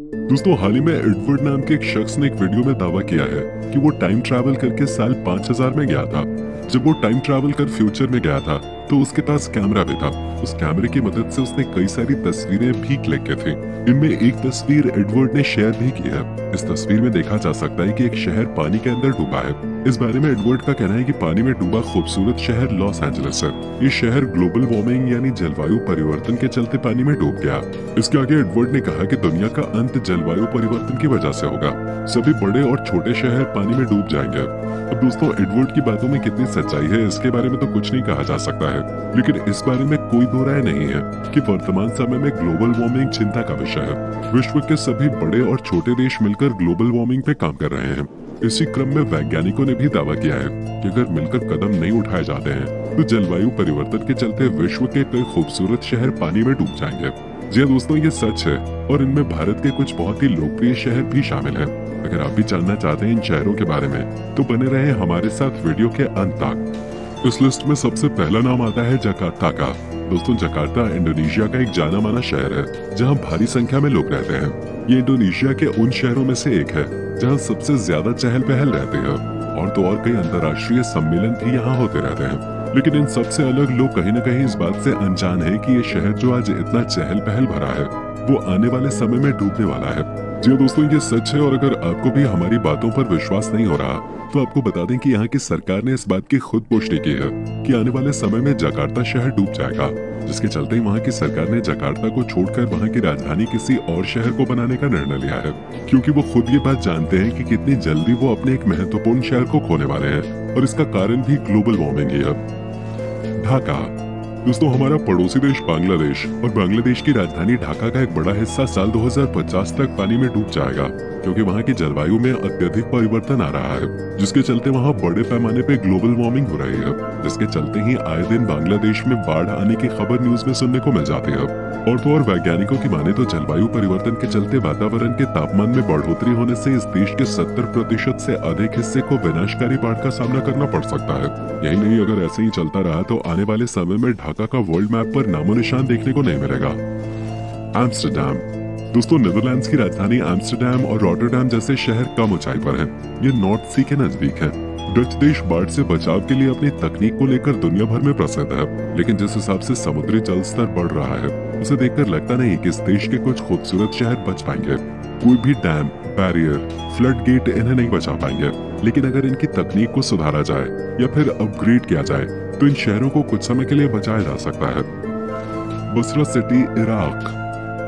दोस्तों हाल ही में एडवर्ड नाम के एक शख्स ने एक वीडियो में दावा किया है कि वो टाइम ट्रैवल करके साल 5000 में गया था। जब वो टाइम ट्रैवल कर फ्यूचर में गया था तो उसके पास कैमरा भी था। उस कैमरे की मदद से उसने कई सारी तस्वीरें भी क्लिक की थी। इनमें एक तस्वीर एडवर्ड ने शेयर भी की है। इस तस्वीर में देखा जा सकता है कि एक शहर पानी के अंदर डूबा है। इस बारे में एडवर्ड का कहना है कि पानी में डूबा खूबसूरत शहर लॉस एंजलिस है। ये शहर ग्लोबल वार्मिंग यानी जलवायु परिवर्तन के चलते पानी में डूब गया। इसके आगे एडवर्ड ने कहा कि दुनिया का अंत जलवायु परिवर्तन की वजह से होगा। सभी बड़े और छोटे शहर पानी में डूब जाएंगे। अब दोस्तों एडवर्ड की बातों में कितनी सच्चाई है इसके बारे में तो कुछ नहीं कहा जा सकता है, लेकिन इस बारे में कोई दो राय नहीं है कि वर्तमान समय में ग्लोबल वार्मिंग चिंता का विषय है। विश्व के सभी बड़े और छोटे देश मिलकर ग्लोबल वार्मिंग पे काम कर रहे हैं। इसी क्रम में वैज्ञानिकों ने भी दावा किया है कि अगर मिलकर कदम नहीं उठाए जाते हैं तो जलवायु परिवर्तन के चलते विश्व के कई खूबसूरत शहर पानी में डूब जाएंगे। जी हाँ दोस्तों, ये सच है और इनमें भारत के कुछ बहुत ही लोकप्रिय शहर भी शामिल हैं। अगर आप भी जानना चाहते हैं इन शहरों के बारे में तो बने रहे हमारे साथ वीडियो के अंत तक। इस लिस्ट में सबसे पहला नाम आता है जकार्ता का। दोस्तों जकार्ता इंडोनेशिया का एक जाना माना शहर है जहां भारी संख्या में लोग रहते हैं। ये इंडोनेशिया के उन शहरों में से एक है जहां सबसे ज्यादा चहल पहल रहती है और तो और कई अंतर्राष्ट्रीय सम्मेलन भी यहाँ होते रहते हैं। लेकिन इन सबसे अलग लोग कहीं न कहीं इस बात से अनजान है कि ये शहर जो आज इतना चहल पहल भरा है वो आने वाले समय में डूबने वाला है। जी दोस्तों ये सच है और अगर आपको भी हमारी बातों पर विश्वास नहीं हो रहा तो आपको बता दें कि यहाँ की सरकार ने इस बात की खुद पुष्टि की है कि आने वाले समय में जकार्ता शहर डूब जाएगा, जिसके चलते वहाँ की सरकार ने जकार्ता को छोड़कर वहाँ की राजधानी किसी और शहर को बनाने का निर्णय लिया है, क्योंकि वो खुद ये बात जानते हैं कि कितनी जल्दी वो अपने एक महत्वपूर्ण शहर को खोने वाले हैं और इसका कारण भी ग्लोबल वार्मिंग ही है। ढाका। दोस्तों हमारा पड़ोसी देश बांग्लादेश और बांग्लादेश की राजधानी ढाका का एक बड़ा हिस्सा साल 2050 तक पानी में डूब जाएगा, क्योंकि वहाँ की जलवायु में अत्यधिक परिवर्तन आ रहा है, जिसके चलते वहाँ बड़े पैमाने पे ग्लोबल वार्मिंग हो रही है, जिसके चलते ही आए दिन बांग्लादेश में बाढ़ आने की खबर न्यूज में सुनने को मिल जाती है। और तो और वैज्ञानिकों की माने तो जलवायु परिवर्तन के चलते वातावरण के तापमान में बढ़ोतरी होने से इस देश के 70% से अधिक हिस्से को विनाशकारी बाढ़ का सामना करना पड़ सकता है। यही नहीं, अगर ऐसे ही चलता रहा तो आने वाले समय में ढाका का वर्ल्ड मैप पर नामो निशान देखने को नहीं मिलेगा। एम्स्टर्डम। दोस्तों नीदरलैंड्स की राजधानी एम्स्टर्डम और रॉटरडैम जैसे शहर कम ऊंचाई पर हैं। ये नॉर्थ सी के नजदीक है। डच देश बाढ़ से बचाव के लिए अपनी तकनीक को लेकर दुनिया भर में प्रसिद्ध है, लेकिन जिस हिसाब से समुद्री जल स्तर बढ़ रहा है उसे देखकर लगता नहीं कि इस देश के कुछ खूबसूरत शहर बच पाएंगे। कोई भी डैम, बैरियर, फ्लड गेट इन्हें नहीं बचा पाएंगे, लेकिन अगर इनकी तकनीक को सुधारा जाए या फिर अपग्रेड किया जाए तो इन शहरों को कुछ समय के लिए बचाया जा सकता है। Basra city, Iraq.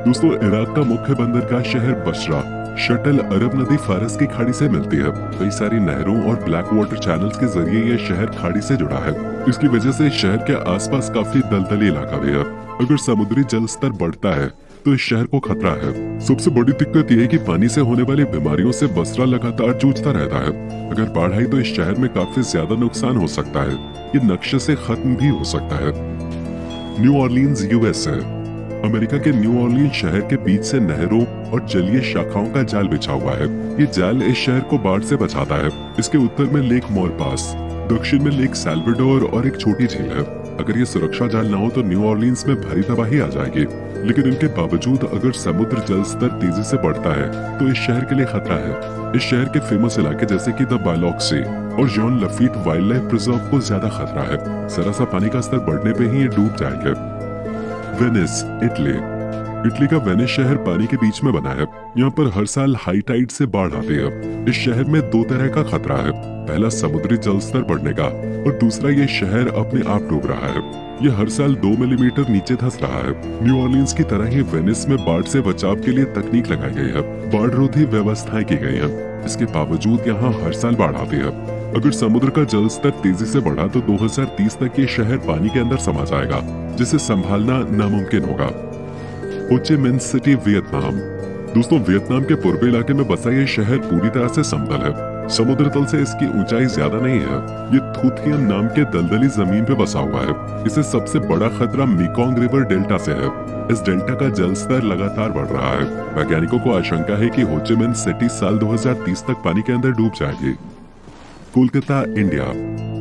दोस्तों इराक का मुख्य बंदरगाह शहर बसरा शटल अरब नदी फारस की खाड़ी से मिलती है। कई सारी नहरों और ब्लैक वाटर चैनल्स के जरिए यह शहर खाड़ी से जुड़ा है। इसकी वजह से शहर के आसपास काफी दलदली इलाका भी है। अगर समुद्री जल स्तर बढ़ता है तो इस शहर को खतरा है। सबसे बड़ी दिक्कत यह है कि पानी से होने वाली बीमारियों से बसरा लगातार जूझता रहता है। अगर बाढ़ आई तो इस शहर में काफी ज्यादा नुकसान हो सकता है। ये नक्शे से खत्म भी हो सकता है। New Orleans, USA. अमेरिका के न्यू ऑरलीन्स शहर के बीच से नहरों और जलीय शाखाओं का जाल बिछा हुआ है। ये जाल इस शहर को बाढ़ से बचाता है। इसके उत्तर में लेक मोरपास, दक्षिण में लेक साल्वाडोर और एक छोटी झील है। अगर ये सुरक्षा जाल न हो तो न्यू ऑरलीन्स में भारी तबाही आ जाएगी, लेकिन इनके बावजूद अगर समुद्र जल स्तर तेजी से बढ़ता है तो इस शहर के लिए खतरा है। इस शहर के फेमस इलाके जैसे कि द बालोक सी और जॉन लफीट वाइल्ड लाइफ प्रिजर्व को ज्यादा खतरा है। जरा सा पानी का स्तर बढ़ने पे ही ये डूब जाएंगे। Venice, Italy. इटली का वेनिस शहर पानी के बीच में बना है। यहाँ पर हर साल हाई टाइड से बाढ़ आती है। इस शहर में दो तरह का खतरा है, पहला समुद्री जल स्तर बढ़ने का और दूसरा ये शहर अपने आप डूब रहा है। ये हर साल 2 मिलीमीटर नीचे धंस रहा है। न्यू ऑरलीन्स की तरह ही वेनिस में बाढ़ से बचाव के लिए तकनीक लगाई गई है, बाढ़ रोधी व्यवस्थाएं की गई हैं। इसके बावजूद यहाँ हर साल बाढ़ आती है। अगर समुद्र का जल स्तर तेजी से बढ़ा तो 2030 तक ये शहर पानी के अंदर समा जाएगा, जिसे संभालना नामुमकिन होगा। हो ची मिन्ह सिटी, वियतनाम। दोस्तों वियतनाम के पूर्वी इलाके में बसा ये शहर पूरी तरह से समतल है। समुद्र तल से इसकी ऊंचाई ज्यादा नहीं है। ये थूथियन नाम के दलदली जमीन पे बसा हुआ है। इसे सबसे बड़ा खतरा मेकोंग रिवर डेल्टा से है। इस डेल्टा का जल स्तर लगातार बढ़ रहा है। वैज्ञानिकों को आशंका है कि हो ची मिन्ह सिटी साल 2030 तक पानी के अंदर डूब जाएगी। कोलकाता, इंडिया।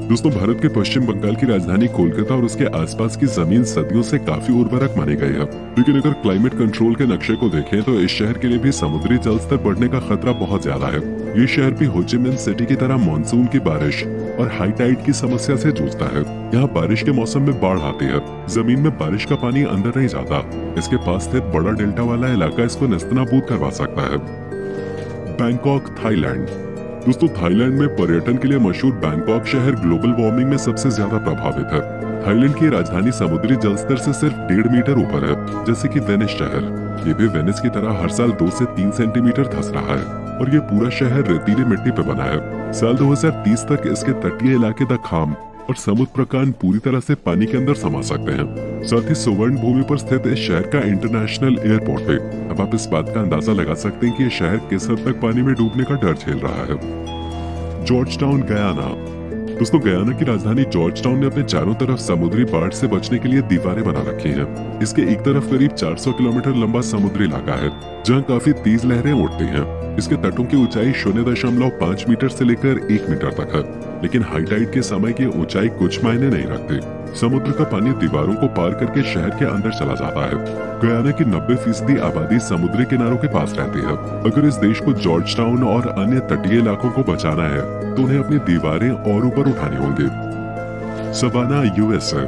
दोस्तों, भारत के पश्चिम बंगाल की राजधानी कोलकाता और उसके आसपास की जमीन सदियों से काफी उर्वरक मानी गई है। लेकिन अगर क्लाइमेट कंट्रोल के नक्शे को देखें तो इस शहर के लिए भी समुद्री जल स्तर बढ़ने का खतरा बहुत ज्यादा है। ये शहर भी हो ची मिन्ह सिटी की तरह मानसून की बारिश और हाई टाइड की समस्या से जूझता है। यहाँ बारिश के मौसम में बाढ़ आती है, जमीन में बारिश का पानी अंदर नहीं जाता। इसके पास स्थित बड़ा डेल्टा वाला इलाका इसको नेस्तनाबूद करवा सकता है। Bangkok, Thailand. दोस्तों, थाईलैंड में पर्यटन के लिए मशहूर बैंकॉक शहर ग्लोबल वार्मिंग में सबसे ज्यादा प्रभावित है। थाईलैंड की राजधानी समुद्री जल स्तर से सिर्फ 1.5 मीटर ऊपर है, जैसे कि वेनिस शहर। ये भी वेनिस की तरह हर साल 2 से 3 सेंटीमीटर धंस रहा है और ये पूरा शहर रेतीली मिट्टी पे बना है। साल 2030 तक इसके तटीय इलाके द खाम और समुद्र प्रकांड पूरी तरह से पानी के अंदर समा सकते हैं। साथ ही सुवर्ण भूमि पर स्थित इस शहर का इंटरनेशनल एयरपोर्ट है। अब आप इस बात का अंदाजा लगा सकते हैं कि ये शहर किस हद तक पानी में डूबने का डर झेल रहा है। George town, Guyana. दोस्तों, गयाना की राजधानी जॉर्ज टाउन ने अपने चारों तरफ समुद्री बाढ़ से बचने के लिए दीवारें बना रखी हैं। इसके एक तरफ करीब 400 किलोमीटर लंबा समुद्री इलाका है, जहां काफी तेज लहरें उठती हैं। इसके तटों की ऊंचाई 0.5 मीटर से लेकर 1 मीटर तक है, लेकिन हाई टाइड के समय की ऊंचाई कुछ मायने नहीं रखती। समुद्र का पानी दीवारों को पार करके शहर के अंदर चला जाता है। गयाना की 90% आबादी समुद्री किनारों के पास रहती है। अगर इस देश को जॉर्ज टाउन और अन्य तटीय इलाकों को बचाना है तो उन्हें अपनी दीवारें और ऊपर उठानी होंगी। Savannah, USA.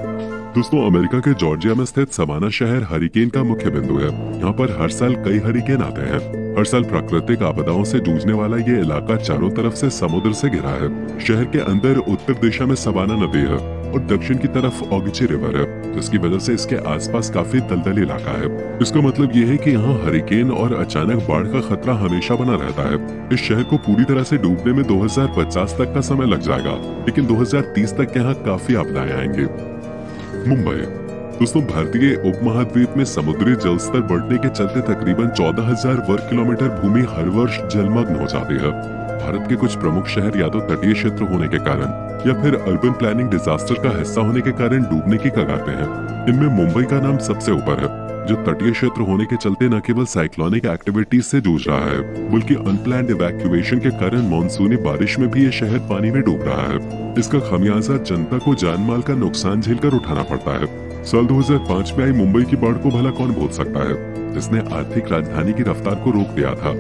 दोस्तों, अमेरिका के जॉर्जिया में स्थित सवाना शहर हरिकेन का मुख्य बिंदु है। यहाँ पर हर साल कई हरिकेन आते हैं। हर साल प्राकृतिक आपदाओं से जूझने वाला ये इलाका चारों तरफ से समुद्र से घिरा है। शहर के अंदर उत्तर दिशा में सवाना नदी है और दक्षिण की तरफ ओगीची रिवर है, जिसकी वजह से इसके आसपास काफी दलदली इलाका है। इसका मतलब ये है कि यहाँ हरिकेन और अचानक बाढ़ का खतरा हमेशा बना रहता है। इस शहर को पूरी तरह से डूबने में 2050 तक का समय लग जाएगा, लेकिन 2030 तक यहाँ काफी आपदाएं आएंगी। मुंबई। दोस्तों, भारतीय उपमहाद्वीप में समुद्री जल स्तर बढ़ने के चलते तकरीबन 14,000 वर्ग किलोमीटर भूमि हर वर्ष जलमग्न हो जाती है। भारत के कुछ प्रमुख शहर या तो तटीय क्षेत्र होने के कारण या फिर अर्बन प्लानिंग डिजास्टर का हिस्सा होने के कारण डूबने की कगार पे है। इनमें मुंबई का नाम सबसे ऊपर है, जो तटीय क्षेत्र होने के चलते न केवल साइक्लोनिक एक्टिविटीज से जूझ रहा है, बल्कि अनप्लान्ड इवैक्यूएशन के कारण मानसूनी बारिश में भी ये शहर पानी में डूब रहा है। इसका खमियाजा जनता को जान माल का नुकसान झेलकर उठाना पड़ता है। साल 2005 में आई मुंबई की बाढ़ को भला कौन भूल सकता है, जिसने आर्थिक राजधानी की रफ्तार को रोक दिया था।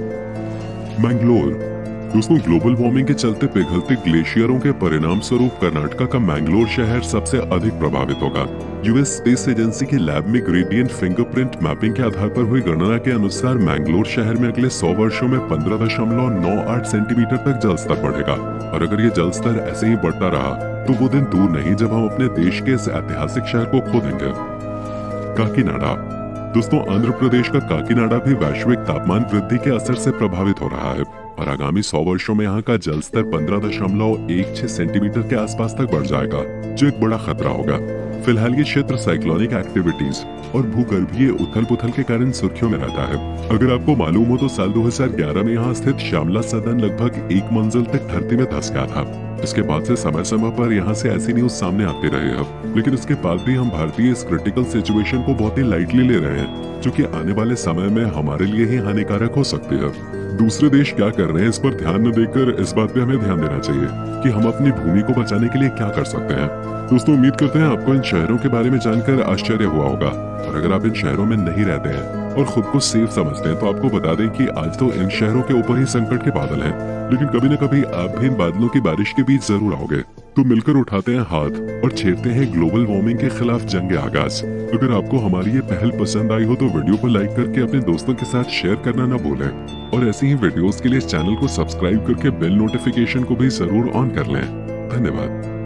मैंगलोर। दोस्तों, ग्लोबल वार्मिंग के चलते पिघलते ग्लेशियरों के परिणाम स्वरूप कर्नाटका का मैंगलोर शहर सबसे अधिक प्रभावित होगा। यूएस स्पेस एजेंसी की लैब में ग्रेडियंट फिंगरप्रिंट मैपिंग के आधार पर हुई गणना के अनुसार मैंगलोर शहर में अगले 100 वर्षों में 15.98 सेंटीमीटर तक जल स्तर बढ़ेगा। और अगर ये जल स्तर ऐसे ही बढ़ता रहा तो वो दिन दूर नहीं जब हम अपने देश के इस ऐतिहासिक शहर को खो देंगे। काकीनाडा। दोस्तों, आंध्र प्रदेश का काकीनाडा भी वैश्विक तापमान वृद्धि के असर से प्रभावित हो रहा है और आगामी 100 वर्षों में यहाँ का जल स्तर 15.16 सेंटीमीटर के आसपास तक बढ़ जाएगा, जो एक बड़ा खतरा होगा। फिलहाल ये क्षेत्र साइक्लोनिक एक्टिविटीज और भूगर्भीय उथल पुथल के कारण सुर्खियों में रहता है। अगर आपको मालूम हो तो साल 2011 में यहाँ स्थित श्यामला सदन लगभग 1 मंजिल तक धरती में धंस गया था। इसके बाद से समय समय पर यहाँ से ऐसी न्यूज सामने आते रहे हैं, लेकिन इसके बाद भी हम भारतीय इस क्रिटिकल सिचुएशन को बहुत ही लाइटली ले रहे हैं, जो कि आने वाले समय में हमारे लिए ही हानिकारक हो सकती है। दूसरे देश क्या कर रहे हैं इस पर ध्यान न देकर इस बात पे हमें ध्यान देना चाहिए कि हम अपनी भूमि को बचाने के लिए क्या कर सकते हैं। दोस्तों, उम्मीद करते हैं आपको इन शहरों के बारे में जानकर आश्चर्य हुआ होगा। और अगर आप इन शहरों में नहीं रहते हैं और खुद को सेफ समझते हैं तो आपको बता दें कि आज तो इन शहरों के ऊपर ही संकट के बादल हैं, लेकिन कभी न कभी आप भी इन बादलों की बारिश के बीच जरूर आओगे। तो मिलकर उठाते हैं हाथ और छेड़ते हैं ग्लोबल वार्मिंग के खिलाफ जंग आगाज। अगर आपको हमारी ये पहल पसंद आई हो तो वीडियो को लाइक करके अपने दोस्तों के साथ शेयर करना न भूलें और ऐसी ही वीडियोस के लिए इस चैनल को सब्सक्राइब करके बेल नोटिफिकेशन को भी जरूर ऑन कर लें। धन्यवाद।